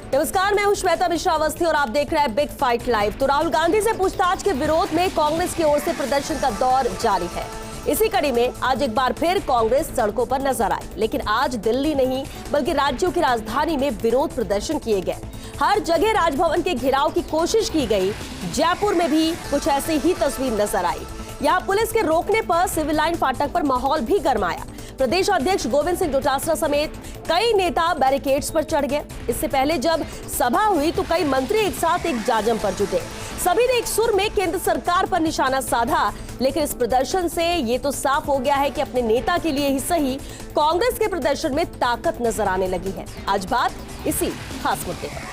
नमस्कार, मैं हूं श्वेता मिश्रा अवस्थी और आप देख रहे हैं बिग फाइट लाइव। तो राहुल गांधी से पूछताछ के विरोध में कांग्रेस की ओर से प्रदर्शन का दौर जारी है। इसी कड़ी में आज एक बार फिर कांग्रेस सड़कों पर नजर आई, लेकिन आज दिल्ली नहीं बल्कि राज्यों की राजधानी में विरोध प्रदर्शन किए गए। हर जगह राजभवन के घेराव की कोशिश की गई। जयपुर में भी कुछ ऐसी ही तस्वीर नजर आई। यहाँ पुलिस के रोकने पर सिविल लाइन फाटक पर माहौल भी गर्माया। प्रदेश अध्यक्ष गोविंद सिंह डोटासरा समेत कई नेता बैरिकेड्स पर चढ़ गए। इससे पहले जब सभा हुई तो कई मंत्री एक साथ एक जाजम पर जुटे। सभी ने एक सुर में केंद्र सरकार पर निशाना साधा, लेकिन इस प्रदर्शन से ये तो साफ हो गया है कि अपने नेता के लिए ही सही, कांग्रेस के प्रदर्शन में ताकत नजर आने लगी है। आज बात इसी खास मुद्दे पर।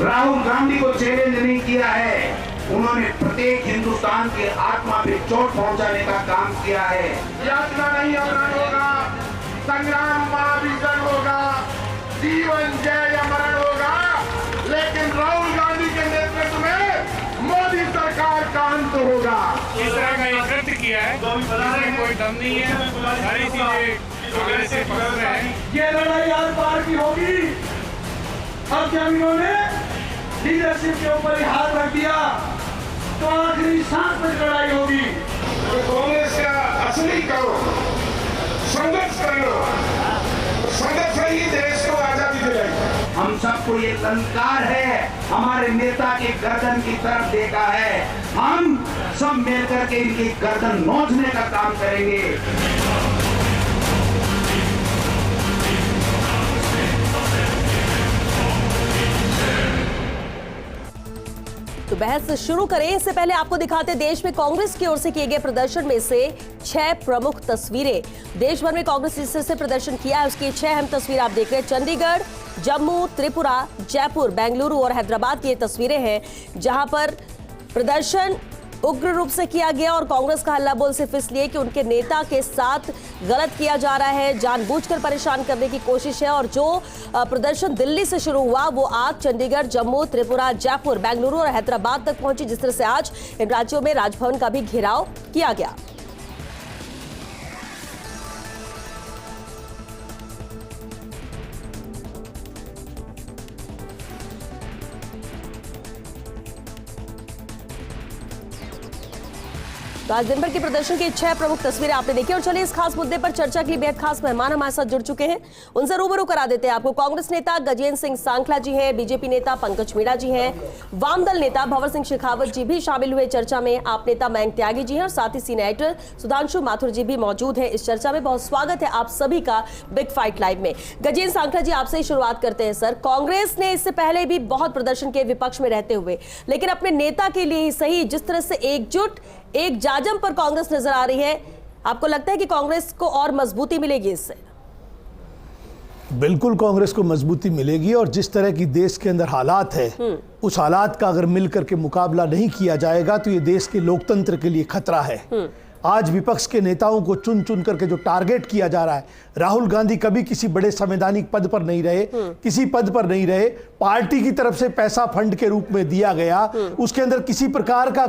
राहुल गांधी को चैलेंज नहीं किया है, उन्होंने प्रत्येक हिंदुस्तान की आत्मा पे चोट पहुंचाने का काम किया है। यातना नहीं अमरण होगा, संग्राम महाभीषण होगा, जीवन जय अमरण होगा, लेकिन राहुल गांधी के नेतृत्व में मोदी सरकार का अंत होगा। इस तरह का एकत्र किया है, इसमें कोई दम नहीं है, सारी चीजें कांग्रेस से पकड़ रहे हैं। ये लड़ाई आज बार की होगी। अब जब इन्होंने लीडरशिप के ऊपर हाथ रख दिया तो आखिरी सांस में लड़ाई होगी। तो कांग्रेस का असली करो, संघर्ष करो, संघर्ष ही देश को आजादी दिलाई। हम सबको ये संस्कार है, हमारे नेता के गर्दन की तरफ देखा है। हम सब मिलकर के इनकी गर्दन नोचने का काम करेंगे। तो बहस शुरू करें इससे पहले आपको दिखाते देश में कांग्रेस की ओर से किए गए प्रदर्शन में से 6 प्रमुख तस्वीरें। देश भर में कांग्रेस जिस तरह से प्रदर्शन किया है उसकी 6 अहम तस्वीर आप देख रहे हैं। चंडीगढ़, जम्मू, त्रिपुरा, जयपुर, बेंगलुरु और हैदराबाद की ये तस्वीरें हैं, जहां पर प्रदर्शन उग्र रूप से किया गया और कांग्रेस का हल्ला बोल सिर्फ इसलिए कि उनके नेता के साथ गलत किया जा रहा है, जानबूझकर परेशान करने की कोशिश है। और जो प्रदर्शन दिल्ली से शुरू हुआ वो आग चंडीगढ़, जम्मू, त्रिपुरा, जयपुर, बेंगलुरु और हैदराबाद तक पहुंची। जिस तरह से आज इन राज्यों में राजभवन का भी घेराव किया गया। तो आज दिन भर के प्रदर्शन की 6 प्रमुख तस्वीरें आपने देखी। और चलिए इस खास मुद्दे पर चर्चा के लिए बेहद खास मेहमान हमारे साथ जुड़ चुके हैं, उनसे रूबरू करा देते हैं आपको। कांग्रेस नेता गजेंद्र सिंह सांखला जी हैं, बीजेपी नेता पंकज मीणा जी हैं, वामदल नेता भंवर सिंह शेखावत जी भी शामिल हुए चर्चा में। आप नेता मयंक त्यागी जी हैं और साथ ही सीनेटर सुधांशु माथुर जी भी मौजूद है इस चर्चा में। बहुत स्वागत है आप सभी का बिग फाइट लाइव में। गजेंद्र सांखला जी, आपसे ही शुरुआत करते हैं। सर, कांग्रेस ने इससे पहले भी बहुत प्रदर्शन के विपक्ष में रहते हुए, लेकिन अपने नेता के लिए ही सही, जिस तरह से एकजुट एक जाजम पर कांग्रेस नजर आ रही है, आपको लगता है कि कांग्रेस को और मजबूती मिलेगी इससे? बिल्कुल कांग्रेस को मजबूती मिलेगी। और जिस तरह की देश के अंदर हालात है, उस हालात का अगर मिलकर के मुकाबला नहीं किया जाएगा तो ये देश के लोकतंत्र के लिए खतरा है। आज विपक्ष के नेताओं को चुन चुन करके जो टारगेट किया जा रहा है, राहुल गांधी कभी किसी बड़े संवैधानिक पद पर नहीं रहे, किसी पद पर नहीं रहे, पार्टी की तरफ से पैसा फंड के रूप में दिया गया, उसके अंदर किसी प्रकार का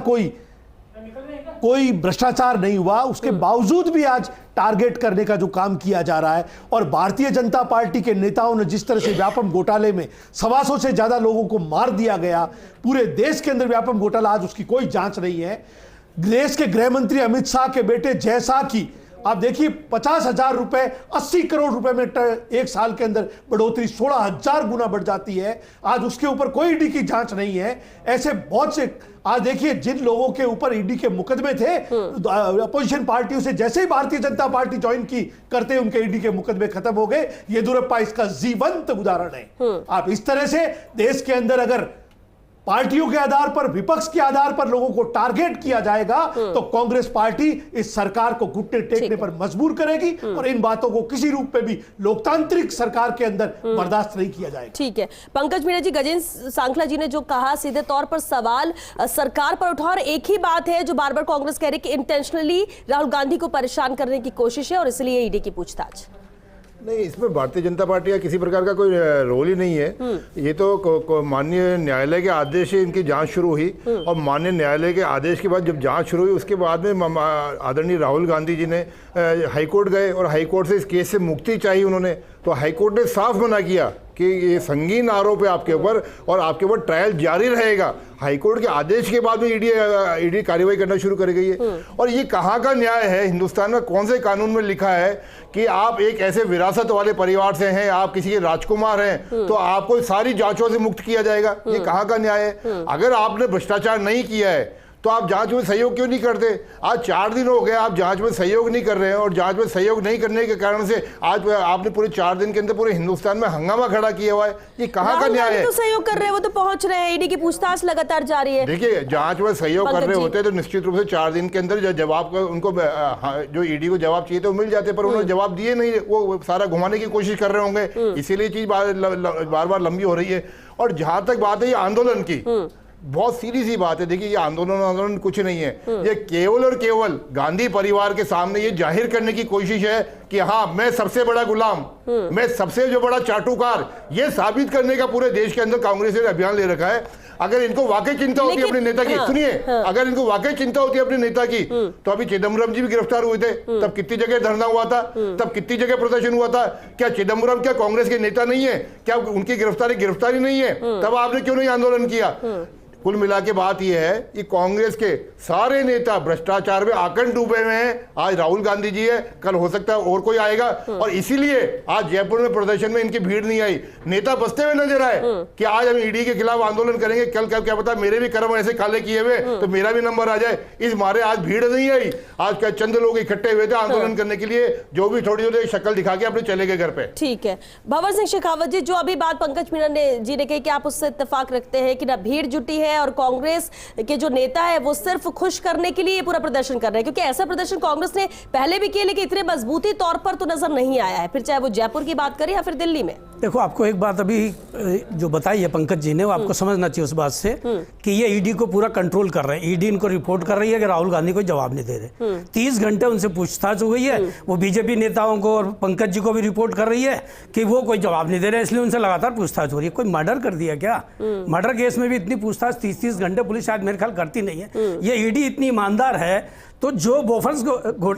कोई भ्रष्टाचार नहीं हुआ, उसके बावजूद भी आज टारगेट करने का जो काम किया जा रहा है। और भारतीय जनता पार्टी के नेताओं ने जिस तरह से व्यापम घोटाले में 125 से ज्यादा लोगों को मार दिया गया, पूरे देश के अंदर व्यापम घोटाला, आज उसकी कोई जांच नहीं है। देश के गृह मंत्री अमित शाह के बेटे जय शाह की आप देखिए 50,000 रुपए 80 करोड़ रुपए में एक साल के अंदर बढ़ोतरी 16,000 गुना बढ़ जाती है। आज उसके ऊपर कोई ईडी की जांच नहीं है। ऐसे बहुत से आज देखिए जिन लोगों के ऊपर ईडी के मुकदमे थे, अपोजिशन पार्टियों से जैसे ही भारतीय जनता पार्टी ज्वाइन की करते उनके ईडी के मुकदमे खत्म हो गए। येदियुरप्पा इसका जीवंत उदाहरण है। आप इस तरह से देश के अंदर अगर पार्टियों के आधार पर, विपक्ष के आधार पर लोगों को टारगेट किया जाएगा तो कांग्रेस पार्टी इस सरकार को घुटने टेकने पर मजबूर करेगी और इन बातों को किसी रूप में भी लोकतांत्रिक सरकार के अंदर बर्दाश्त नहीं किया जाएगा। ठीक है पंकज मीणा जी, गजेंद्र सांखला जी ने जो कहा सीधे तौर पर सवाल सरकार पर उठा, और एक ही बात है जो बार बार कांग्रेस कह रही कि इंटेंशनली राहुल गांधी को परेशान करने की कोशिश है और इसलिए ईडी की पूछताछ। नहीं, इसमें भारतीय जनता पार्टी का किसी प्रकार का कोई रोल ही नहीं है। ये तो माननीय न्यायालय के आदेश से इनकी जांच शुरू हुई और माननीय न्यायालय के आदेश के बाद जब जांच शुरू हुई उसके बाद में आदरणीय राहुल गांधी जी ने हाईकोर्ट गए और हाईकोर्ट से इस केस से मुक्ति चाहिए उन्होंने। तो हाईकोर्ट ने साफ मना किया कि ये संगीन आरोप है आपके ऊपर और आपके ऊपर ट्रायल जारी रहेगा। हाईकोर्ट के आदेश के बाद में ईडी कार्रवाई करना शुरू कर गई है। और ये कहाँ का न्याय है? हिंदुस्तान में कौन से कानून में लिखा है कि आप एक ऐसे विरासत वाले परिवार से हैं, आप किसी के राजकुमार हैं, तो आपको सारी जांचों से मुक्त किया जाएगा? ये कहाँ का न्याय है? अगर आपने भ्रष्टाचार नहीं किया है तो आप जांच में सहयोग क्यों नहीं करते? आज 4 दिन हो गए आप जांच में सहयोग नहीं कर रहे हैं और जांच में सहयोग नहीं करने के कारण से आज आपने पूरे 4 दिन के अंदर पूरे हिंदुस्तान में हंगामा खड़ा किया हुआ है। ये कहाँ का न्याय है? तो सहयोग कर रहे हैं, वो तो पहुंच रहे हैं, ईडी की पूछताछ लगातार जारी है। देखिए, जांच में सहयोग कर रहे होते तो निश्चित रूप से 4 दिन के अंदर जवाब उनको जो ईडी को जवाब चाहिए तो मिल जाते, पर उन्होंने जवाब दिए नहीं। वो सारा घुमाने की कोशिश कर रहे होंगे, इसीलिए चीज बार बार लंबी हो रही है। और जहां तक बात है ये आंदोलन की, बहुत सीधी सी बात है। देखिए, ये आंदोलन कुछ नहीं है, ये केवल और केवल गांधी परिवार के सामने ये जाहिर करने की कोशिश है कि हाँ, मैं सबसे बड़ा गुलाम, मैं सबसे जो बड़ा चाटुकार, ये साबित करने का पूरे देश के अंदर कांग्रेस ने अभियान ले रखा है। अगर इनको वाकई चिंता होती है अपने नेता की, सुनिए, अगर इनको वाकई चिंता होती है अपने नेता की, तो अभी चिदम्बरम जी भी गिरफ्तार हुए थे, तब कितनी जगह धरना हुआ था, तब कितनी जगह प्रदर्शन हुआ था। क्या चिदम्बरम क्या कांग्रेस के नेता नहीं है? क्या उनकी गिरफ्तारी नहीं है? तब आपने क्यों नहीं आंदोलन किया? कुल मिला के बात यह है कि कांग्रेस के सारे नेता भ्रष्टाचार में आकंठ डूबे हुए हैं। आज राहुल गांधी जी है, कल हो सकता है और कोई आएगा, और इसीलिए आज जयपुर में प्रदर्शन में इनकी भीड़ नहीं आई। नेता बसते हुए नजर आए कि आज हम ईडी के खिलाफ आंदोलन करेंगे, कल क्या पता मेरे भी कर्म ऐसे काले किए हुए तो मेरा भी नंबर आ जाए। इस मारे आज भीड़ नहीं आई। आज क्या चंद लोग इकट्ठे हुए थे आंदोलन करने के लिए, जो भी थोड़ी थोड़ी शक्ल दिखा के अपने चले गए घर पे। ठीक है, भंवर सिंह शेखावत जी, जो अभी बात पंकज मीना जी ने कही कि आप उससे इत्तेफाक रखते हैं कि ना भीड़ जुटी है और कांग्रेस के जो नेता है वो सिर्फ खुश करने के लिए पूरा प्रदर्शन कर रहे हैं, क्योंकि ऐसा प्रदर्शन कांग्रेस ने पहले भी किया लेकिन इतने मजबूती तौर पर तो नजर नहीं आया है, फिर चाहे वो जयपुर की बात करें या फिर दिल्ली में। देखो, आपको एक बात अभी जो बताई है पंकज जी ने, वो आपको समझना चाहिए उस बात से कि ये ईडी को पूरा कंट्रोल कर रहे हैं। ईडी इनको रिपोर्ट कर रही है कि राहुल गांधी को जवाब नहीं दे रहे। 30 घंटे उनसे पूछताछ हो गई है, वो बीजेपी नेताओं को और पंकज जी को भी रिपोर्ट कर रही है कि वो कोई जवाब नहीं दे रहे, इसलिए उनसे लगातार पूछताछ हो रही है। कोई मर्डर कर दिया क्या? मर्डर केस में भी इतनी पूछताछ 30 घंटे पुलिस शायद मेरे ख्याल करती नहीं है। ये ईडी इतनी ईमानदार है, तो जो बोफर्स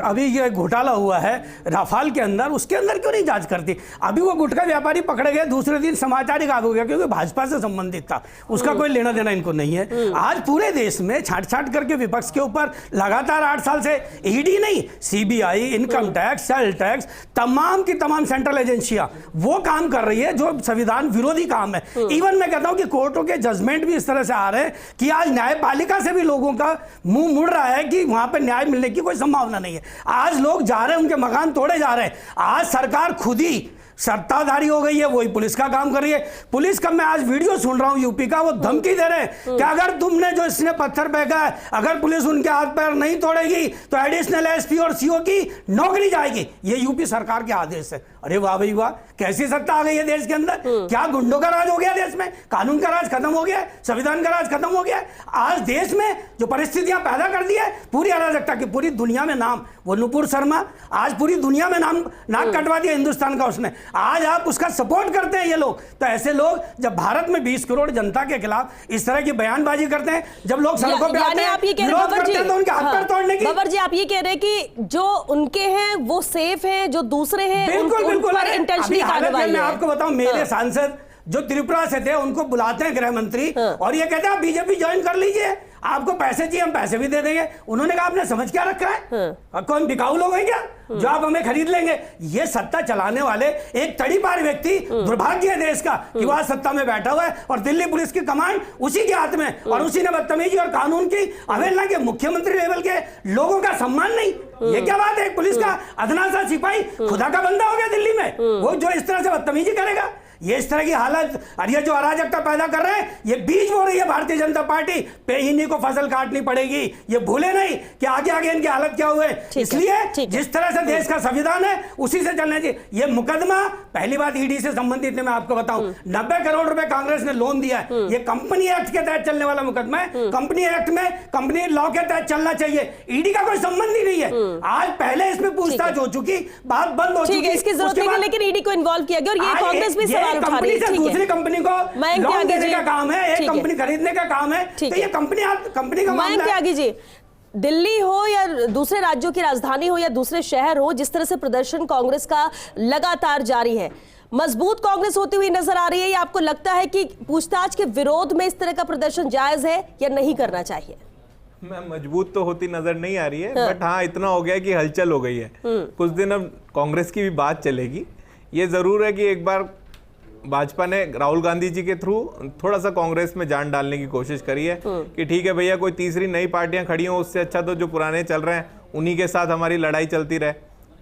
अभी ये घोटाला हुआ है राफाल के अंदर, उसके अंदर क्यों नहीं जांच करती? अभी वो गुटखा व्यापारी पकड़े गए, दूसरे दिन समाचार एक हो गया क्योंकि भाजपा से संबंधित था, उसका कोई लेना देना इनको नहीं है। आज पूरे देश में छाट करके विपक्ष के ऊपर लगातार 8 साल से ईडी नहीं, CBI, income tax, sale tax, तमाम की तमाम सेंट्रल एजेंसियां वो काम कर रही है जो संविधान विरोधी काम है। इवन मैं कहता हूं कि कोर्टों के जजमेंट भी इस तरह से आ रहे हैं कि आज न्यायपालिका से भी लोगों का मुंह मुड़ रहा है कि वहां पर न्याय मिलने की कोई संभावना नहीं है। आज लोग जा रहे हैं, उनके मकान तोड़े जा रहे हैं। आज सरकार खुद ही सत्ताधारी हो गई है, वही पुलिस का काम कर रही है। पुलिस का मैं आज वीडियो सुन रहा हूं यूपी का, वो धमकी दे रहे हैं कि अगर तुमने जो इसने पत्थर फेंका है, अगर पुलिस उनके हाथ पैर नहीं तोड़ेगी तो एडिशनल एसपी और सीओ की नौकरी जाएगी। ये यूपी सरकार के आदेश है। अरे वाह भाई वाह, कैसी सत्ता आ गई है देश के अंदर! क्या गुंडों का राज हो गया देश में? कानून का राज खत्म हो गया, संविधान का राज खत्म हो गया। आज देश में जो परिस्थितियां पैदा कर दी है पूरी अराजकता की, पूरी दुनिया में नाम, वो नुपुर शर्मा आज पूरी दुनिया में नाक कटवा दिया हिंदुस्तान का उसने। आज आप उसका सपोर्ट करते हैं ये लोग। तो ऐसे लोग जब भारत में 20 करोड़ जनता के खिलाफ इस तरह की बयानबाजी करते हैं, जब लोग सड़कों पे आते हैं, विरोध करते हैं, तो उनके हाथ पैर तोड़ने की। बाबर जी, आप ये कह रहे हैं कि जो उनके हैं वो सेफ हैं, जो दूसरे हैं बिल्कुल बिल्कुल इंटेंशनली कार्रवाई है। मैं आपको बताऊं, मेरे सांसद जो त्रिपुरा से थे उनको बुलाते हैं गृह मंत्री और ये कहते हैं आप बीजेपी ज्वाइन कर लीजिए, आपको पैसे चाहिए हम पैसे भी दे देंगे। उन्होंने कहा आपने समझ क्या रखा है? कौन बिकाऊ लोग हैं क्या जो आप हमें खरीद लेंगे? ये सत्ता चलाने वाले एक तड़ीपार व्यक्ति, दुर्भाग्य है देश का कि वह सत्ता में बैठा हुआ है और दिल्ली पुलिस की कमांड उसी के हाथ में, और उसी ने बदतमीजी और कानून की अवहेलना के मुख्यमंत्री लेवल के लोगों का सम्मान नहीं। ये क्या बात है? पुलिस का अदना सा सिपाही खुदा का बंदा हो गया दिल्ली में, वो जो इस तरह से बदतमीजी करेगा, ये इस तरह की हालत और ये जो अराजकता पैदा कर रहे हैं, ये बीज बो रही है भारतीय जनता पार्टी पे। इन्हीं को फसल काटनी पड़ेगी, ये भूले नहीं कि आगे आगे इनकी हालत क्या हुए। इसलिए जिस तरह से देश का संविधान है उसी से चलना चाहिए। ये मुकदमा पहली बात ईडी से संबंधित मैं आपको बताऊं, 90 करोड़ रुपए कांग्रेस ने लोन दिया है। ये कंपनी एक्ट के तहत चलने वाला मुकदमा है। कंपनी एक्ट में कंपनी लॉ के तहत चलना चाहिए, ईडी का कोई संबंध ही नहीं है। आज पहले इसमें पूछताछ हो चुकी, बात बंद हो चुकी, इसकी जरूरत नहीं है, लेकिन ईडी को इन्वॉल्व किया गया और ये कांग्रेस भी सवाल उठा रही है। दूसरी कंपनी को लोन देने का काम है, एक कंपनी खरीदने का काम है, तो ये कंपनी का मामला है। त्यागी जी, दिल्ली हो या दूसरे राज्यों की राजधानी हो या दूसरे शहर हो, जिस तरह से प्रदर्शन कांग्रेस का लगातार जारी है, मजबूत कांग्रेस होती हुई नजर आ रही है, या आपको लगता है कि पूछताछ के विरोध में इस तरह का प्रदर्शन जायज है या नहीं करना चाहिए? मैं मजबूत तो होती नजर नहीं आ रही है, बट हाँ इतना हो गया कि हलचल हो गई है। कुछ दिन अब कांग्रेस की भी बात चलेगी। ये जरूर है कि एक बार भाजपा ने राहुल गांधी जी के थ्रू थोड़ा सा कांग्रेस में जान डालने की कोशिश करी है कि ठीक है भैया, कोई तीसरी नई पार्टियां खड़ी हो, उससे अच्छा तो जो पुराने चल रहे हैं उन्हीं के साथ हमारी लड़ाई चलती रहे,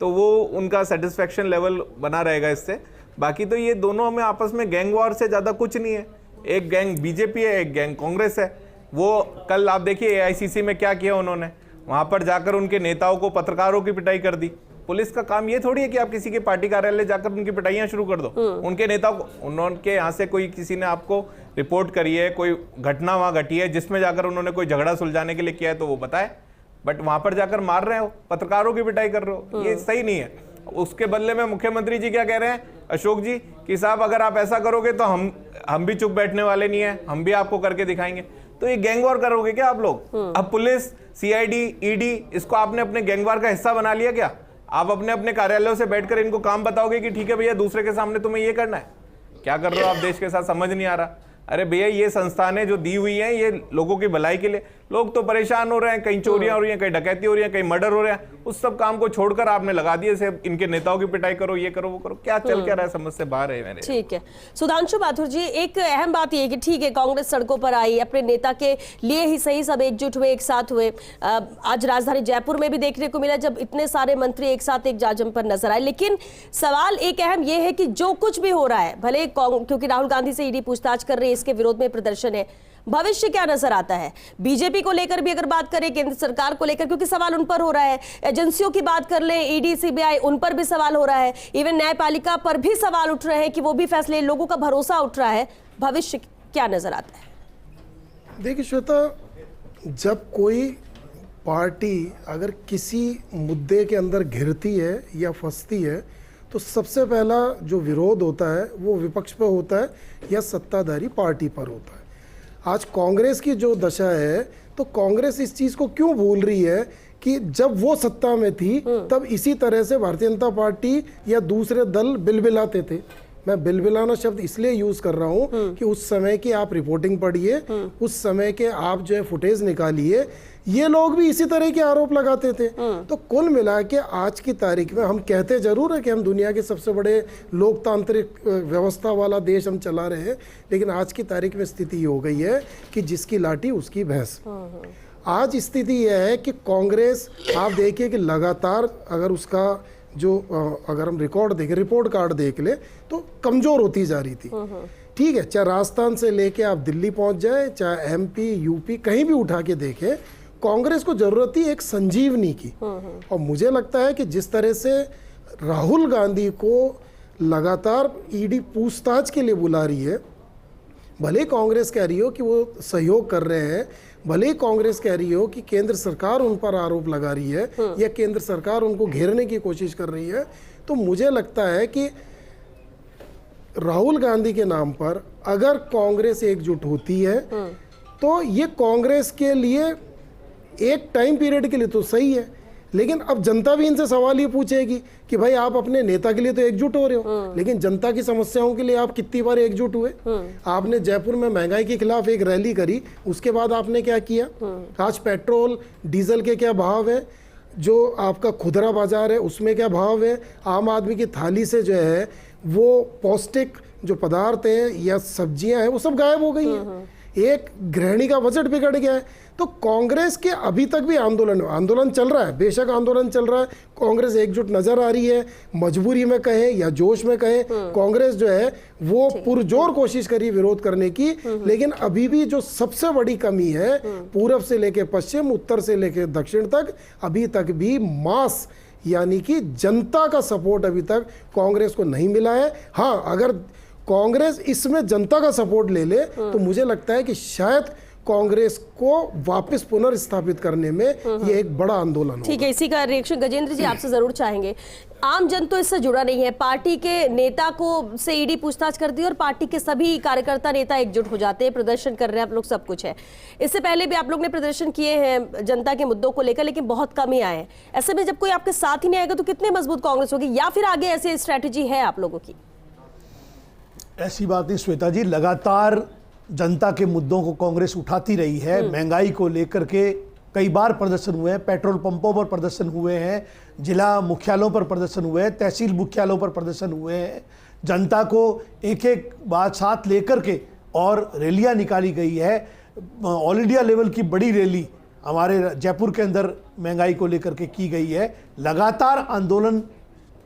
तो वो उनका सेटिस्फेक्शन लेवल बना रहेगा इससे। बाकी तो ये दोनों में आपस में गैंग वॉर से ज्यादा कुछ नहीं है। एक गैंग बीजेपी है, एक गैंग कांग्रेस है। वो कल आप देखिए एआईसीसी में क्या किया उन्होंने, वहां पर जाकर उनके नेताओं को, पत्रकारों की पिटाई कर दी। पुलिस का काम ये थोड़ी है कि आप किसी के पार्टी कार्यालय जाकर उनकी पिटाइयां शुरू कर दो। उनके नेताओं को, उन्होंने यहाँ से कोई किसी ने आपको रिपोर्ट करी है, कोई घटना वहां घटी है जिसमें जाकर उन्होंने कोई झगड़ा सुलझाने के लिए किया है तो वो बताए, बट वहां पर जाकर मार रहे हो, पत्रकारों की पिटाई कर रहे हो, ये सही नहीं है। उसके बदले में मुख्यमंत्री जी क्या कह रहे हैं, अशोक जी, कि साहब अगर आप ऐसा करोगे तो हम भी चुप बैठने वाले नहीं है, हम भी आपको करके दिखाएंगे। तो ये गैंगवार करोगे क्या आप लोग? अब पुलिस, सीआईडी, ईडी, इसको आपने अपने गैंगवार का हिस्सा बना लिया क्या? आप अपने अपने कार्यालयों से बैठकर इनको काम बताओगे कि ठीक है भैया दूसरे के सामने तुम्हें ये करना है? क्या कर रहे हो आप देश के साथ, समझ नहीं आ रहा। अरे भैया ये संस्थानें जो दी हुई हैं ये लोगों की भलाई के लिए, लोग तो परेशान हो रहे हैं, कहीं चोरियां हो रही हैं, कहीं डकैती हो रही है, कहीं मर्डर हो रहे हैं, उस सब काम को छोड़कर आपने लगा दिए से इनके नेताओं की पिटाई करो, ये करो, वो करो। क्या चल क्या रहा है, समझ से बाहर है मेरे। ठीक है सुधांशु माथुर जी, एक अहम बात ये है कि ठीक है कांग्रेस सड़कों पर आई, अपने नेता के लिए ही सही सब एकजुट हुए, एक साथ हुए। आज राजधानी जयपुर में भी देखने को मिला जब इतने सारे मंत्री एक साथ एक जाजम पर नजर आए। लेकिन सवाल एक अहम ये है कि जो कुछ भी हो रहा है, भले क्योंकि राहुल गांधी से ईडी पूछताछ कर रही है, इसके विरोध में प्रदर्शन है, भविष्य क्या नजर आता है? बीजेपी को लेकर भी अगर बात करें, केंद्र सरकार को लेकर, क्योंकि सवाल उन पर हो रहा है, एजेंसियों की बात कर लें, ईडी, सीबीआई, उन पर भी सवाल हो रहा है, इवन न्यायपालिका पर भी सवाल उठ रहे हैं कि वो भी फैसले, लोगों का भरोसा उठ रहा है। भविष्य क्या नजर आता है? देखिए श्वेता, जब कोई पार्टी अगर किसी मुद्दे के अंदर घिरती है या फंसती है तो सबसे पहला जो विरोध होता है वो विपक्ष पर होता है या सत्ताधारी पार्टी पर होता है। आज कांग्रेस की जो दशा है, तो कांग्रेस इस चीज़ को क्यों भूल रही है कि जब वो सत्ता में थी तब इसी तरह से भारतीय जनता पार्टी या दूसरे दल बिलबिलाते थे। मैं बिलबिलाना शब्द इसलिए यूज़ कर रहा हूँ कि उस समय की आप रिपोर्टिंग पढ़िए, उस समय के आप जो है फुटेज निकालिए, ये लोग भी इसी तरह के आरोप लगाते थे। तो कुल मिला के आज की तारीख में हम कहते जरूर है कि हम दुनिया के सबसे बड़े लोकतांत्रिक व्यवस्था वाला देश हम चला रहे हैं, लेकिन आज की तारीख में स्थिति हो गई है कि जिसकी लाठी उसकी भैंस। आज स्थिति यह है कि कांग्रेस, आप देखिए कि लगातार अगर उसका जो अगर हम रिकॉर्ड देखें, रिपोर्ट कार्ड देख ले, तो कमजोर होती जा रही थी। ठीक है, चाहे राजस्थान से लेके आप दिल्ली पहुंच जाए, चाहे एमपी, यूपी, कहीं भी उठा के देखें, कांग्रेस को जरूरत थी एक संजीवनी की। और मुझे लगता है कि जिस तरह से राहुल गांधी को लगातार ईडी पूछताछ के लिए बुला रही है, भले कांग्रेस कह रही हो कि वो सहयोग कर रहे हैं, भले कांग्रेस कह रही हो कि केंद्र सरकार उन पर आरोप लगा रही है या केंद्र सरकार उनको घेरने की कोशिश कर रही है, तो मुझे लगता है कि राहुल गांधी के नाम पर अगर कांग्रेस एकजुट होती है तो ये कांग्रेस के लिए एक टाइम पीरियड के लिए तो सही है, लेकिन अब जनता भी इनसे सवाल ये पूछेगी कि भाई आप अपने नेता के लिए तो एकजुट हो रहे हो, लेकिन जनता की समस्याओं के लिए आप कितनी बार एकजुट हुए? आपने जयपुर में महंगाई के खिलाफ एक रैली करी, उसके बाद आपने क्या किया? आज पेट्रोल डीजल के क्या भाव है, जो आपका खुदरा बाजार है उसमें क्या भाव है, आम आदमी की थाली से जो है वो पौष्टिक जो पदार्थ हैं या सब्जियां हैं वो सब गायब हो गई हैं। एक गृहिणी का बजट बिगड़ गया है। तो कांग्रेस के अभी तक भी आंदोलन चल रहा है, बेशक आंदोलन चल रहा है, कांग्रेस एकजुट नजर आ रही है, मजबूरी में कहें या जोश में कहें, कांग्रेस जो है वो पुरजोर कोशिश करी विरोध करने की, लेकिन अभी भी जो सबसे बड़ी कमी है पूरब से लेकर पश्चिम, उत्तर से लेकर दक्षिण तक, अभी तक भी मास यानी कि जनता का सपोर्ट अभी तक कांग्रेस को नहीं मिला है। हाँ, अगर कांग्रेस इसमें जनता का सपोर्ट ले ले तो मुझे लगता है कि शायद कांग्रेस को वापस पुनर्स्थापित करने में ये एक बड़ा आंदोलन होगा। ठीक है, इसी का रिएक्शन गजेंद्र जी आपसे जरूर चाहेंगे। आम जन तो इससे जुड़ा नहीं है, पार्टी के नेता को से ईडी पूछताछ करती है और पार्टी के सभी कार्यकर्ता नेता एकजुट हो जाते हैं, प्रदर्शन कर रहे हैं आप लोग, सब कुछ है। इससे पहले भी आप लोग ने प्रदर्शन किए हैं जनता के मुद्दों को लेकर, लेकिन बहुत कम ही आए हैं। ऐसे में जब कोई आपके साथ ही नहीं आएगा तो कितने मजबूत कांग्रेस होगी, या फिर आगे ऐसी स्ट्रैटेजी है आप लोगों की? ऐसी बात नहीं श्वेता जी, लगातार जनता के मुद्दों को कांग्रेस उठाती रही है। महंगाई को लेकर के कई बार प्रदर्शन हुए हैं, पेट्रोल पंपों पर प्रदर्शन हुए हैं, जिला मुख्यालयों पर प्रदर्शन हुए हैं, तहसील मुख्यालयों पर प्रदर्शन हुए हैं। जनता को एक एक बात साथ लेकर के और रैलियां निकाली गई है। ऑल इंडिया लेवल की बड़ी रैली हमारे जयपुर के अंदर महंगाई को लेकर के की गई है। लगातार आंदोलन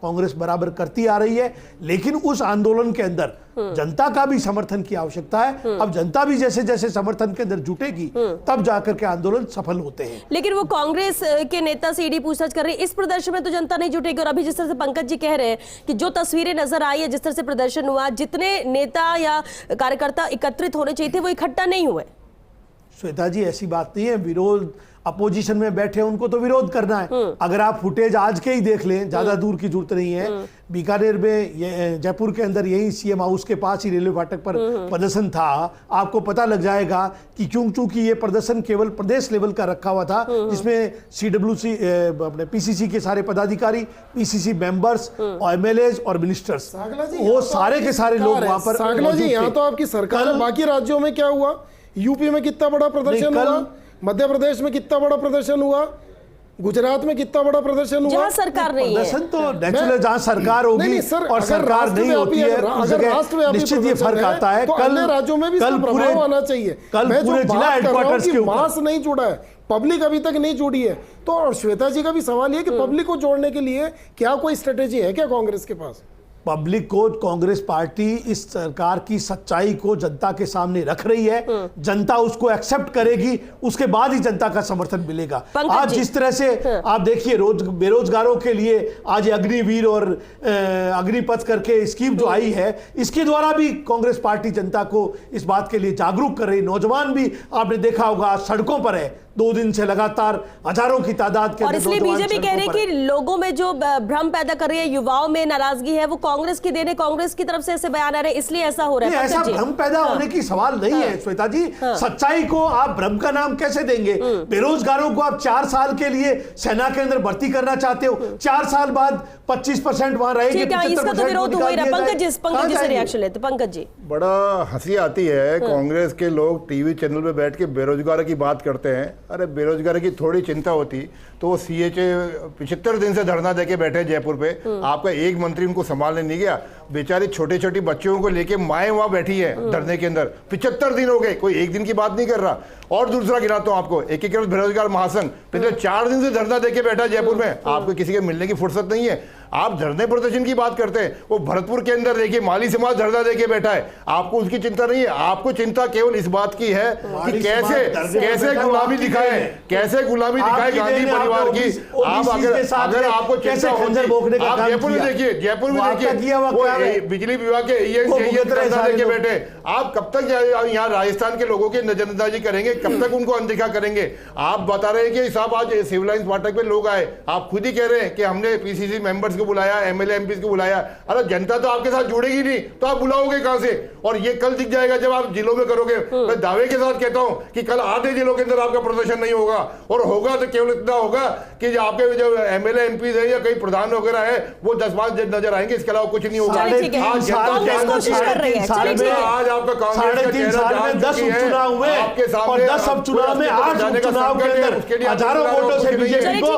कांग्रेस बराबर करती आ रही है, लेकिन उस आंदोलन के अंदर जनता का भी समर्थन की आवश्यकता है। अब जनता भी जैसे जैसे समर्थन के अंदर जुटेगी तब जाकर के आंदोलन सफल होते हैं। लेकिन वो कांग्रेस के नेता से ईडी पूछताछ कर रही है, इस प्रदर्शन में तो जनता नहीं जुटेगी। और अभी जिस तरह से पंकज जी कह रहे हैं कि जो तस्वीरें नजर आई है, जिस तरह से प्रदर्शन हुआ, जितने नेता या कार्यकर्ता एकत्रित होने चाहिए थे वो इकट्ठा नहीं हुए। श्वेता जी, ऐसी बात नहीं है, विरोध अपोजिशन में बैठे उनको तो विरोध करना है। अगर आप फुटेज आज के ही देख लें, ज्यादा दूर की जरूरत नहीं है। बीकानेर में, जयपुर के अंदर, यही सीएम हाउस के पास ही रेलवे फाटक पर प्रदर्शन था। आपको पता लग जाएगा कि चूंकि ये प्रदर्शन केवल प्रदेश लेवल का रखा हुआ था, जिसमें CWC अपने PCC के सारे पदाधिकारी, PCC मेंबर्स और MLAs और मिनिस्टर्स, वो सारे के सारे लोग वहां पर। सागला जी, यहाँ तो आपकी सरकार है, बाकी राज्यों में क्या हुआ? यूपी में कितना बड़ा प्रदर्शन हुआ, मध्य प्रदेश में कितना बड़ा प्रदर्शन हुआ, गुजरात में कितना बड़ा प्रदर्शन हुआ। जहाँ सरकार नहीं है, प्रदर्शन तो नेचुरल, जहाँ सरकार होगी और सरकार नहीं होती है उस जगह निश्चित ये फर्क आता है। तो अन्य राज्यों में भी इसका प्रभाव आना चाहिए। कल पूरे जिला हेडक्वार्टर्स के ऊपर मास नहीं जुड़ा है, पब्लिक अभी तक नहीं जुड़ी है। तो और श्वेता जी का भी सवाल ये कि पब्लिक को जोड़ने के लिए क्या कोई स्ट्रेटेजी है क्या कांग्रेस के पास? पब्लिक को कांग्रेस पार्टी इस सरकार की सच्चाई को जनता के सामने रख रही है। जनता उसको एक्सेप्ट करेगी, उसके बाद ही जनता का समर्थन मिलेगा। आज जिस तरह से आप देखिए, बेरोजगारों के लिए आज अग्निवीर और अग्निपथ करके स्कीम जो आई है, इसके द्वारा भी कांग्रेस पार्टी जनता को इस बात के लिए जागरूक कर रही। नौजवान भी आपने देखा होगा सड़कों पर है, 2 दिन से लगातार हजारों की तादाद के। और इसलिए बीजेपी कह रही है कि लोगों में जो भ्रम पैदा कर रही है, युवाओं में नाराजगी है, वो कांग्रेस की देने, कांग्रेस की तरफ से ऐसे बयान आ रहे हैं, इसलिए ऐसा हो रहा है। ऐसा भ्रम पैदा होने की सवाल नहीं है श्वेता जी। सच्चाई को आप भ्रम का नाम कैसे देंगे? बेरोजगारों को आप 4 साल के लिए सेना के अंदर भर्ती करना चाहते हो, 4 साल बाद 25% वहां रहेंगे, इसका तो विरोध हो ही रहा है। पंकज जी से रिएक्शन लेते। पंकज जी, बड़ा हंसी आती है, कांग्रेस के लोग टीवी चैनल पे बैठ के बेरोजगार की बात करते हैं। अरे बेरोजगारी की थोड़ी चिंता होती तो वो CHA 75 दिन से धरना देके बैठे जयपुर पे, आपका एक मंत्री उनको संभालने नहीं गया। बेचारी छोटे छोटी बच्चों को लेके माएँ वहां बैठी है धरने के अंदर, 75 दिन हो गए, कोई एक दिन की बात नहीं कर रहा। और दूसरा गिनाता हूं आपको, एकीकृत बेरोजगार महासंघ पिछले 4 दिन से धरना देके बैठा जयपुर में, आपको किसी के मिलने की फुर्सत नहीं है। आप धरने प्रदर्शन की बात करते हैं, वो भरतपुर के अंदर देखिए माली समाज धरना देके बैठा है, आपको उसकी चिंता नहीं है। आपको चिंता केवल इस बात की है कि कैसे गुलामी दिखाए, कैसे गुलामी दिखाए गांधी परिवार की। आप अगर आपको चिंता होती, आप जयपुर में देखिए, जयपुर में देखिए वो बिजली विभाग के धरना देके बैठे। आप कब तक यहाँ राजस्थान के लोगों की नजरअंदाजी करेंगे, कब तक उनको अनदेखा करेंगे? आप बता रहे हैं कि साहब आज सिविल लाइंस फाटक पे लोग आए, आप खुद ही कह रहे हैं कि हमने PCC मेंबर्स को बुलाया, MLA MPs को बुलाया। अरे जनता तो आपके साथ जुड़ेगी नहीं तो आप बुलाओगे कहां से? और ये कल दिख जाएगा जब आप जिलों में करोगे। मैं दावे के साथ कहता हूं कि कल आधे जिलों के अंदर आपका प्रदर्शन नहीं होगा, और होगा तो केवल इतना होगा कि आपके जो MLA MPs है या कई प्रधान वगैरह है वो 10-5 नजर आएंगे, इसके अलावा कुछ नहीं होगा। आज आपका कांग्रेस का चुनाव हुए आपके सामने, 10 उपचुनाव में 8 उपचुनाव के अंदर हजारों वोटों से बीजेपी को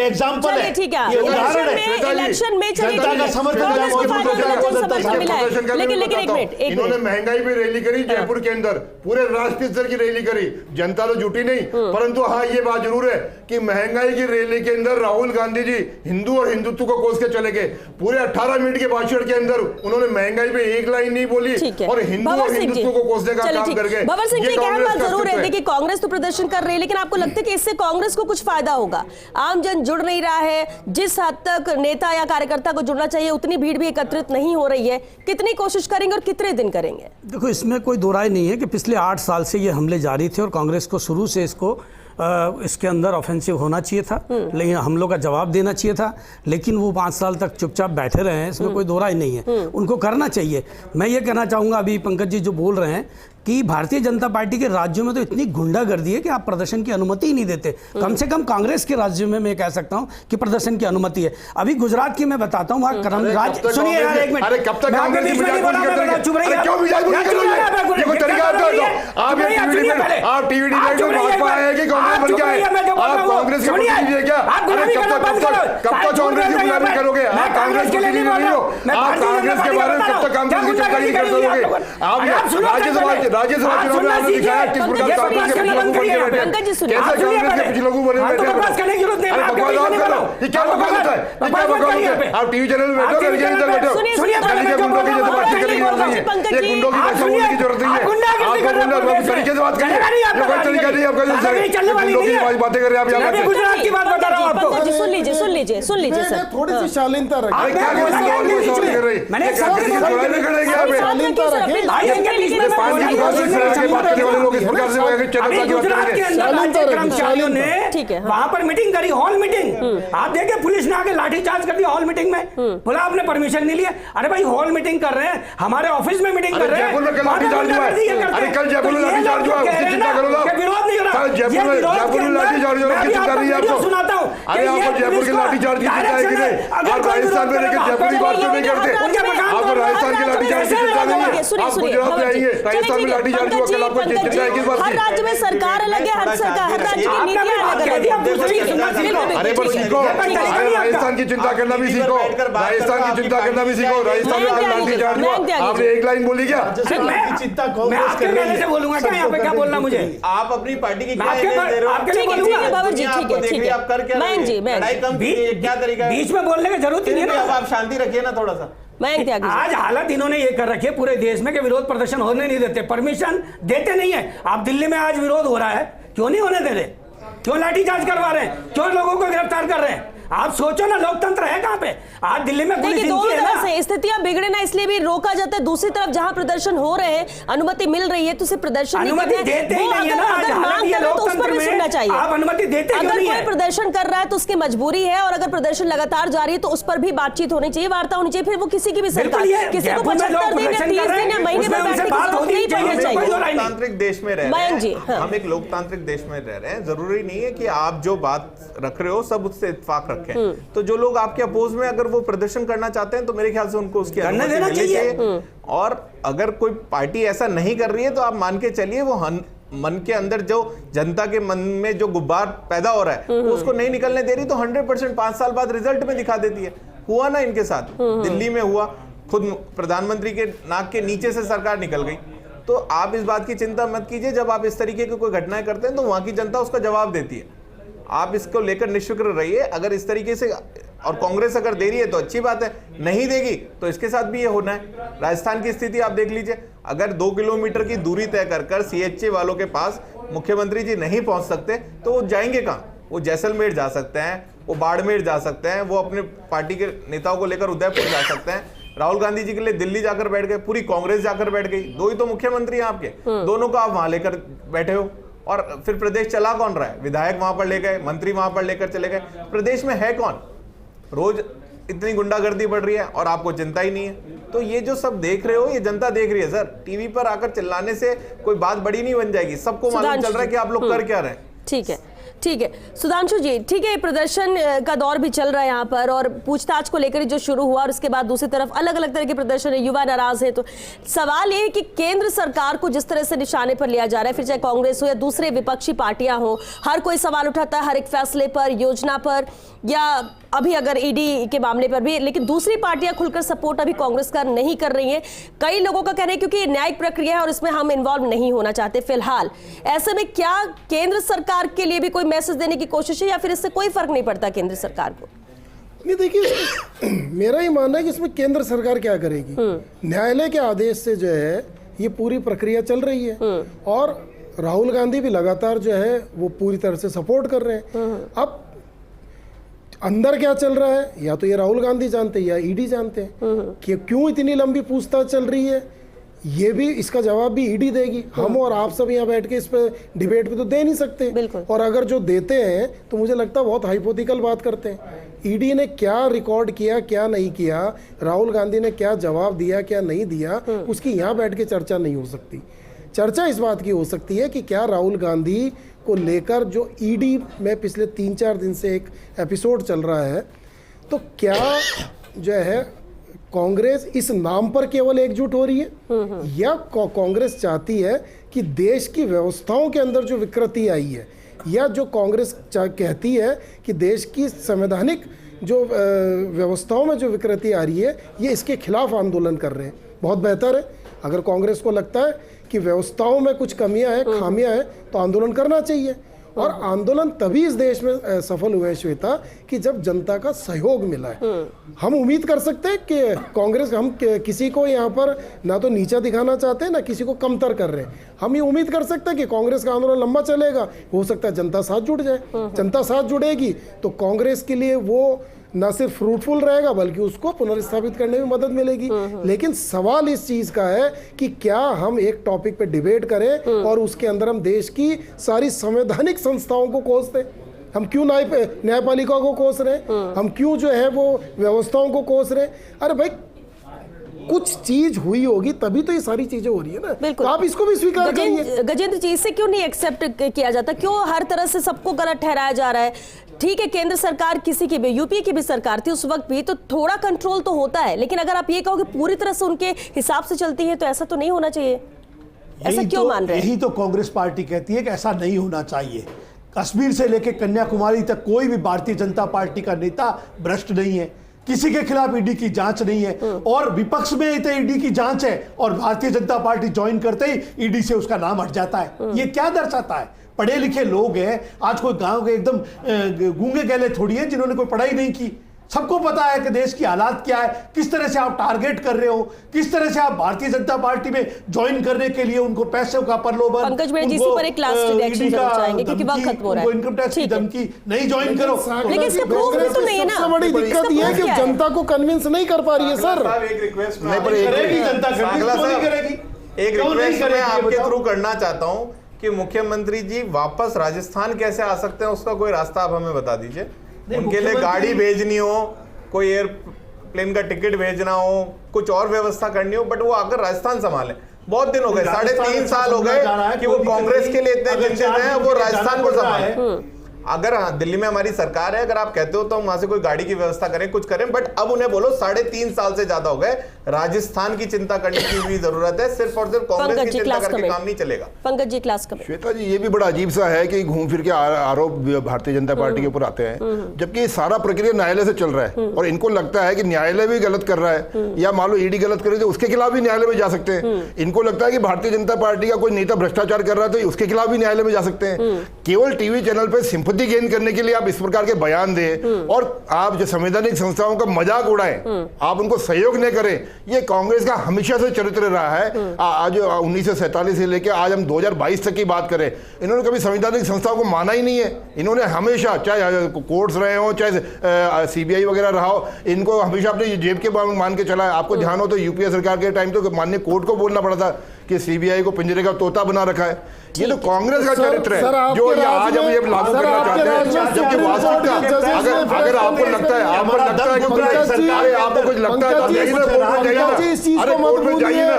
एग्जाम्पल है। ठीक क्या? ये उदाहरण है। इलेक्शन में चलिए जनता का समर्थन कांग्रेस को फायदा मिला, जनसमर्थन मिला है। प्रदर्शन करने लेकिन में एक मिनट, एक इन्होंने मिनट। महंगाई पे रैली करी जयपुर के अंदर, पूरे राष्ट्रीय स्तर की रैली करी, जनता तो जुटी नहीं, परंतु हाँ ये बात जरूर है कि महंगाई की रैली के अंदर राहुल गांधी जी हिंदू और हिंदुत्व को कोस के चले गए। पूरे 18 मिनट के भाषण के अंदर उन्होंने महंगाई पे एक लाइन नहीं बोली और हिंदू और हिंदुत्व को कोसने का काम कर गए। बाबर सिंह जी, कहना बात जरूर है, देखिए कांग्रेस तो प्रदर्शन कर रही है, लेकिन आपको लगता है कि इससे कांग्रेस को कुछ फायदा होगा? आम जन जुड़ नहीं रहा है, जिस हद तक नेता या कार्यकर्ता को जुड़ना चाहिए उतनी भीड़ भी एकत्रित नहीं हो रही है। कितनी कोशिश करेंगे और कितने दिन करेंगे? देखो, इसमें कोई दो राय नहीं है कि पिछले 8 साल से ये हमले जारी थे और कांग्रेस को शुरू से इसके अंदर ऑफेंसिव होना चाहिए था, लेकिन हमलों का जवाब देना चाहिए था, लेकिन वो 5 साल तक चुपचाप बैठे रहे हैं, इसमें कोई दो राय नहीं है। उनको करना चाहिए। मैं ये कहना चाहूँगा, अभी पंकज जी जो बोल रहे हैं कि भारतीय जनता पार्टी के राज्यों में तो इतनी गुंडागर्दी है कि आप प्रदर्शन की अनुमति ही नहीं देते। कम से कम कांग्रेस के राज्यों में मैं कह सकता हूं कि प्रदर्शन की अनुमति है। अभी गुजरात की मैं बताता हूं, वहां क्रम राज, सुनिए यार एक मिनट, अरे कब तक कांग्रेस की मजाक बंद करते हैं? चुप रहिए, क्यों मजाक बंद कर रहे हो? ये कोई तरीका है? आप ये टीवी डिबेट, आप टीवी डिबेट में भाजपा है कि कांग्रेस बन क्या है? आप कांग्रेस के प्रतिनिधि है क्या? अरे कब तक कांग्रेस की गुलामी करोगे? आप कांग्रेस के लिए नहीं हो, आप कांग्रेस के बारे में कब तक कांग्रेस की चर्चा करते रहोगे? आप राज्यसभा चुनाव आपने दिखाया किस प्रकार कांग्रेस के कुछ लोग बन के बैठे, कैसे कांग्रेस के कुछ लोग बने बैठे हैं। अरे बकवास आप करो, ये क्या बकवास होता है? ये क्या बकवास होता है? आप टीवी चैनल में बैठो, कभी इधर बैठो, कभी गुंडों की जैसे बात करने की जरूरत नहीं है, ये गुंडों की भाषा बोलने की जरूरत नहीं है। आपको गुंडा तरीके से बात करिए, ये कोई तरीका नहीं आपका, जैसे गुंडों की बातें कर रहे हैं आप यहाँ पे। गुजरात की बात बता रहा हूँ आपको। सुन लीजिए सर, थोड़ी सी शालीनता रखें। अरे क्या कर रही है? मैंने एक किसी की सुनाई में खड़े हैं यहाँ पे? शालीनता रखें। पांच की दुकान से खड़े होकर बात करने वाले लोग इस प्रकार से गुजरात के अंदर राज्य कर्मचारियों ने वहां पर मीटिंग करी, हॉल मीटिंग। आप देखिए पुलिस ने आके लाठीचार्ज कर दिया हॉल मीटिंग में, बोला आपने परमिशन नहीं लिया। अरे भाई हॉल मीटिंग कर रहे हैं, हमारे ऑफिस में मीटिंग कर रहे हैं। जयपुर में कल लाठीचार्ज हुआ है। अरे कल जयपुर में लाठीचार्ज हुआ, उसकी चिंता करो ना। विरोध नहीं हो रहा, जयपुर में लाठीचार्ज हुआ, उसकी चिंता नहीं है आपको? सुनाता हूँ। अरे आपको जयपुर के लाठीचार्ज की चिंता है कि नहीं? आप राजस्थान में लेकर जयपुर की बात क्यों नहीं करते? आपको राजस्थान के लाठीचार्ज की चिंता नहीं है? आप गुजरात में आइए, राजस्थान में लाठीचार्ज हुआ, कल आपको चिंता है किस बात की? हर राज्य में सरकार अलग है, हर राज्य की नीतियां अलग अलग। अरे पर सीखो, राजस्थान की चिंता करना भी सीखो, राजस्थान की चिंता करना भी सीखो। राजस्थान में लाठीचार्ज हुआ, आपने एक लाइन बोली क्या? चिंता कांग्रेस कर रही है। बोलूंगा क्या यहाँ पे, क्या बोलना मुझे? आप अपनी पार्टी की आपके बाबर जी, ठीक है, आप कर क्या मयंक जी, लड़ाई कम कीजिए, क्या तरीका है? बीच में बोलने की जरूरत नहीं है ना। अब आप शांति रखिए ना थोड़ा सा। मयंक त्यागी जी। आज हालत इन्होंने ये कर रखी है पूरे देश में कि विरोध प्रदर्शन होने नहीं देते, परमिशन देते नहीं है। आप दिल्ली में आज विरोध हो रहा है, क्यों नहीं होने दे रहे? क्यों लाठीचार्ज करवा रहे हैं? क्यों लोगों को गिरफ्तार कर रहे हैं? आप सोचो ना, लोकतंत्र है कहाँ पे? आज दिल्ली में पुलिस दोनों इनकी है तरह ना। से स्थितियां बिगड़े ना, इसलिए भी रोका जाता है। दूसरी तरफ जहां प्रदर्शन हो रहे हैं, अनुमति मिल रही है तो उसे प्रदर्शन नहीं अनुमति करना है। देते ही वो नहीं है ना। अगर आज मांग ये कर रहा है तो उस पर लोकतंत्र भी में सुनना चाहिए। आप अनुमति देते क्यों अगर नहीं कोई है? प्रदर्शन कर रहा है तो उसकी मजबूरी है, और अगर प्रदर्शन लगातार जारी है तो उस पर भी बातचीत होनी चाहिए, वार्ता होनी चाहिए। फिर वो किसी की भी सरकार, किसी को 75 दिन या 30 दिन या महीने में बैठने की जरूरत नहीं पड़नी चाहिए। लोकतांत्रिक देश में रह रहे मयंक जी, हैं, हम एक लोकतांत्रिक देश में रह रहे हैं। जरूरी नहीं है कि आप जो बात रख रहे हो सब उससे इत्तेफाक रखें। तो जो लोग आपके अपोज में अगर वो प्रदर्शन करना चाहते हैं तो मेरे ख्याल से उनको उसकी अनुमति मिलनी चाहिए। और अगर कोई पार्टी ऐसा नहीं कर रही है तो आप मान के चलिए वो मन के अंदर जो जनता के मन में जो गुब्बार पैदा हो रहा है वो उसको नहीं निकलने दे रही, तो 100% 5 साल बाद रिजल्ट में दिखा देती है। हुआ ना इनके साथ, दिल्ली में हुआ, खुद प्रधानमंत्री के नाक के नीचे से सरकार निकल गई। तो आप इस बात की चिंता मत कीजिए, जब आप इस तरीके की कोई घटनाएं करते हैं तो वहां की जनता उसका जवाब देती है। आप इसको लेकर निश्चिंत रहिए। अगर इस तरीके से, और कांग्रेस अगर दे रही है तो अच्छी बात है, नहीं देगी तो इसके साथ भी ये होना है। राजस्थान की स्थिति आप देख लीजिए, अगर 2 किलोमीटर की दूरी तय कर CHA वालों के पास मुख्यमंत्री जी नहीं पहुंच सकते तो वो जाएंगे कहाँ? वो जैसलमेर जा सकते हैं, वो बाड़मेर जा सकते हैं, वो अपने पार्टी के नेताओं को लेकर उदयपुर जा सकते हैं। राहुल गांधी जी के लिए दिल्ली जाकर बैठ गए, पूरी कांग्रेस जाकर बैठ गई। 2 ही तो मुख्यमंत्री हैं आपके, दोनों को आप वहां लेकर बैठे हो। और फिर प्रदेश चला कौन रहा है? विधायक वहां पर ले गए, मंत्री वहां पर लेकर चले गए। प्रदेश में है कौन? रोज इतनी गुंडागर्दी बढ़ रही है और आपको चिंता ही नहीं है। तो ये जो सब देख रहे हो ये जनता देख रही है सर। टीवी पर आकर चिल्लाने से कोई बात बड़ी नहीं बन जाएगी, सबको मालूम चल रहा है कि आप लोग कर क्या रहे हैं। ठीक है, ठीक है सुधांशु जी, ठीक है, प्रदर्शन का दौर भी चल रहा है यहाँ पर और पूछताछ को लेकर जो शुरू हुआ और उसके बाद दूसरी तरफ अलग अलग तरह के प्रदर्शन है, युवा नाराज है। तो सवाल ये है कि केंद्र सरकार को जिस तरह से निशाने पर लिया जा रहा है, फिर चाहे कांग्रेस हो या दूसरे विपक्षी पार्टियां हो, हर कोई सवाल उठाता है हर एक फैसले पर, योजना पर, या अभी अगर ईडी के मामले पर भी, लेकिन दूसरी पार्टियां खुलकर सपोर्ट अभी कांग्रेस का नहीं कर रही हैं। कई लोगों का कहना है क्योंकि न्यायिक प्रक्रिया है और इसमें हम इन्वॉल्व नहीं होना चाहते फिलहाल। ऐसे में क्या केंद्र सरकार के लिए भी कोई मैसेज देने की कोशिश है या फिर इससे कोई फर्क नहीं पड़ता केंद्र सरकार को? नहीं, देखिए मेरा ही मानना है कि इसमें केंद्र सरकार क्या करेगी। न्यायालय के आदेश से जो है ये पूरी प्रक्रिया चल रही है और राहुल गांधी भी लगातार जो है वो पूरी तरह से सपोर्ट कर रहे हैं। अब अंदर क्या चल रहा है या तो ये राहुल गांधी जानते हैं या ईडी जानते हैं कि क्यों इतनी लंबी पूछताछ चल रही है। ये भी, इसका जवाब भी ईडी देगी। हम और आप सब यहाँ बैठ के इस पे डिबेट पे तो दे नहीं सकते, और अगर जो देते हैं तो मुझे लगता है बहुत हाइपोथेटिकल बात करते हैं। ईडी ने क्या रिकॉर्ड किया, क्या नहीं किया, राहुल गांधी ने क्या जवाब दिया, क्या नहीं दिया, उसकी यहाँ बैठ के चर्चा नहीं हो सकती। चर्चा इस बात की हो सकती है कि क्या राहुल गांधी को लेकर जो ईडी में पिछले 3-4 दिन से एक एपिसोड चल रहा है, तो क्या जो है कांग्रेस इस नाम पर केवल एकजुट हो रही है या कांग्रेस चाहती है कि देश की व्यवस्थाओं के अंदर जो विकृति आई है, या जो कांग्रेस कहती है कि देश की संवैधानिक जो व्यवस्थाओं में जो विकृति आ रही है, ये इसके खिलाफ आंदोलन कर रहे हैं। बहुत बेहतर है, अगर कांग्रेस को लगता है कि व्यवस्थाओं में कुछ कमियां हैं, खामियां हैं, तो आंदोलन करना चाहिए। और आंदोलन तभी इस देश में सफल हुए श्वेता कि जब जनता का सहयोग मिला है। हम उम्मीद कर सकते हैं कि कांग्रेस, हम किसी को यहाँ पर ना तो नीचा दिखाना चाहते हैं ना किसी को कमतर कर रहे हैं। हम ये उम्मीद कर सकते हैं कि कांग्रेस का आंदोलन लंबा चलेगा, हो सकता है जनता साथ जुड़ जाए। जनता साथ जुड़ेगी तो कांग्रेस के लिए वो ना सिर्फ फ्रूटफुल रहेगा बल्कि उसको पुनर्स्थापित करने में मदद मिलेगी। लेकिन सवाल इस चीज का है कि क्या हम एक टॉपिक पे डिबेट करें और उसके अंदर हम देश की सारी संवैधानिक संस्थाओं को कोस दें। हम क्यों न्यायपालिका को कोस रहे हैं, हम क्यों जो है वो व्यवस्थाओं को कोस रहे हैं? अरे भाई, कुछ चीज हुई होगी तभी तो ये सारी चीजें हो रही है ना। तो आप इसको भी स्वीकार करिए। गजेंद्र जी, इससे क्यों नहीं एक्सेप्ट किया जाता? क्यों हर तरह से सबको गलत ठहराया जा रहा है? ठीक है, केंद्र सरकार किसी की भी, यूपीए की भी सरकार थी उस वक्त भी, तो थोड़ा कंट्रोल तो होता है, लेकिन अगर आप ये कहो कि पूरी तरह से उनके हिसाब से चलती है तो ऐसा तो नहीं होना चाहिए। ऐसा क्यों मान रहे हैं? यही तो कांग्रेस पार्टी कहती है कि ऐसा नहीं होना चाहिए। कश्मीर से लेकर कन्याकुमारी तक कोई भी भारतीय जनता पार्टी का नेता भ्रष्ट नहीं है, किसी के खिलाफ ईडी की जांच नहीं है, और विपक्ष में ईडी की जांच है और भारतीय जनता पार्टी ज्वाइन करते ही ईडी से उसका नाम हट जाता है। ये क्या दर्शाता है? पढ़े लिखे लोग हैं, आज कोई गांव के एकदम गूंगे गैले थोड़ी हैं जिन्होंने कोई पढ़ाई नहीं की। सबको पता है कि देश की हालात क्या है, किस तरह से आप टारगेट कर रहे हो, किस तरह से आप भारतीय जनता पार्टी में ज्वाइन करने के लिए उनको पैसे का प्रलोभन, पंकज जी इसी पर एक लास्ट रिएक्शन देना चाहेंगे क्योंकि वक्त खत्म हो रहा है। इनकम टैक्स की धमकी, नहीं ज्वाइन करो। लेकिन इसका प्रूफ भी तो नहीं है ना। सबसे बड़ी दिक्कत ये है कि जनता को कन्विंस नहीं कर पा रही है सर। एक रिक्वेस्ट नहीं करेगी जनता, नहीं करेगी। एक रिक्वेस्ट मैं आपके थ्रू करना चाहता हूं कि मुख्यमंत्री जी वापस राजस्थान कैसे आ सकते हैं, उसका कोई रास्ता आप हमें बता दीजिए। उनके लिए गाड़ी भेजनी हो, कोई एयरप्लेन का टिकट भेजना हो, कुछ और व्यवस्था करनी हो, बट वो आकर राजस्थान संभाले। बहुत दिन हो गए, 3.5 साल हो गए कि वो कांग्रेस के लिए इतने चिंतित हैं, वो राजस्थान को संभाले। अगर दिल्ली में हमारी सरकार है, अगर आप कहते हो तो हम वहां से कोई गाड़ी की व्यवस्था करें, कुछ करें, बट अब उन्हें बोलो 3.5 साल से ज्यादा हो गए, राजस्थान की चिंता करने की भी जरूरत है। सिर्फ और सिर्फ कांग्रेस की चिंता करके काम नहीं चलेगा। Pankaj ji, class comment. श्वेता जी, ये भी बड़ा अजीब सा है कि घूम फिर के आरोप भारतीय जनता पार्टी के ऊपर आते हैं, जबकि सारा प्रक्रिया न्यायालय से चल रहा है और इनको लगता है कि न्यायालय भी गलत कर रहा है, या मान लो ईडी गलत कर रही है तो उसके खिलाफ भी न्यायालय में जा सकते हैं। इनको लगता है कि भारतीय जनता पार्टी का कोई नेता भ्रष्टाचार कर रहा है तो उसके खिलाफ भी न्यायालय में जा सकते हैं। केवल टीवी चैनल पर सिंपैथी गेन करने के लिए आप इस प्रकार के बयान दें और आप जो संवैधानिक संस्थाओं का मजाक उड़ाएं, आप उनको सहयोग नहीं करें, ये कांग्रेस का हमेशा से चरित्र रहा है। आज 1947 से लेकर आज हम 2022 तक की बात करें, इन्होंने कभी संवैधानिक संस्थाओं को माना ही नहीं है। इन्होंने हमेशा, चाहे कोर्ट्स रहे हो, चाहे सीबीआई वगैरह रहा हो, इनको हमेशा अपने जेब के मान के चला है। आपको ध्यान हो तो यूपीए सरकार के टाइम तो माननीय कोर्ट को बोलना पड़ा था कि सीबीआई को पिंजरे का तोता बना रखा है। ये तो कांग्रेस का चरित्र है जो आज हम ये लागू करना चाहते हैं। जबकि वास्तविकता अगर आपको लगता है आपको कुछ लगता है तो अरे कोर्ट में जाइए ना।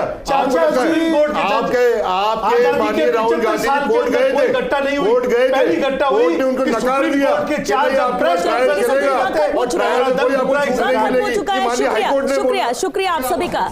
आपके माननीय राहुल गांधी कोर्ट गए थे, कोर्ट गए थे, कोर्ट ने उनको नकार दिया कि नहीं आपका ट्रायल चलेगा और ट्रायल में कोई आपको छूट नहीं मिलेगी। शुक्रिया आप सभी का,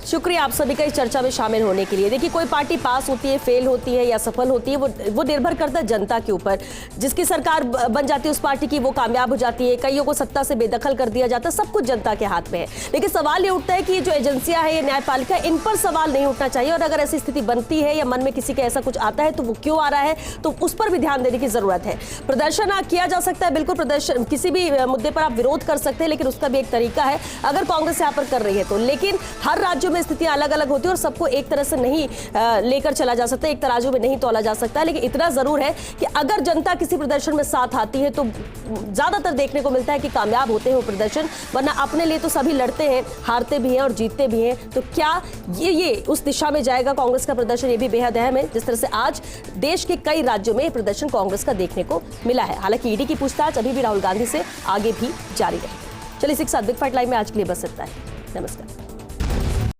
शुक्रिया आप सभी का इस चर्चा में शामिल होने के लिए। देखिए, कोई पार्टी पास होती है, फेल होती है या सफल होती है, वो निर्भर करता है जनता के ऊपर। जिसकी सरकार बन जाती है उस पार्टी की, वो कामयाब हो जाती है, कईयों को सत्ता से बेदखल कर दिया जाता है, सब कुछ जनता के हाथ में है। लेकिन सवाल ये उठता है कि ये जो एजेंसियां है, ये न्यायपालिका, इन पर सवाल नहीं उठना चाहिए। और अगर ऐसी स्थिति बनती है या मन में किसी का ऐसा कुछ आता है तो वो क्यों आ रहा है, तो उस पर भी ध्यान देने की जरूरत है। प्रदर्शन किया जा सकता है, बिल्कुल प्रदर्शन, किसी भी मुद्दे पर आप विरोध कर सकते हैं, लेकिन उसका भी एक तरीका है अगर कांग्रेस यहाँ पर कर रही है तो। लेकिन हर राज्यों में स्थितियां अलग अलग होती है और सबको एक तरह से नहीं लेकर चला जा सकता, एक तराजू में नहीं तोला जा सकता। लेकिन इतना जरूर है कि अगर जनता किसी प्रदर्शन में साथ आती है तो ज्यादातर देखने को मिलता है कि कामयाब होते हैं वो प्रदर्शन, वरना अपने लिए तो सभी लड़ते हैं, हारते भी हैं और जीतते भी हैं। तो क्या ये उस दिशा में जाएगा कांग्रेस का प्रदर्शन, ये भी बेहद अहम है। जिस तरह से आज देश के कई राज्यों में प्रदर्शन कांग्रेस का देखने को मिला है। हालांकि ईडी की पूछताछ अभी भी राहुल गांधी से आगे भी जारी है। चलिए इसी के साथ बिग फाइट लाइव में आज के लिए बस इतना है। नमस्कार।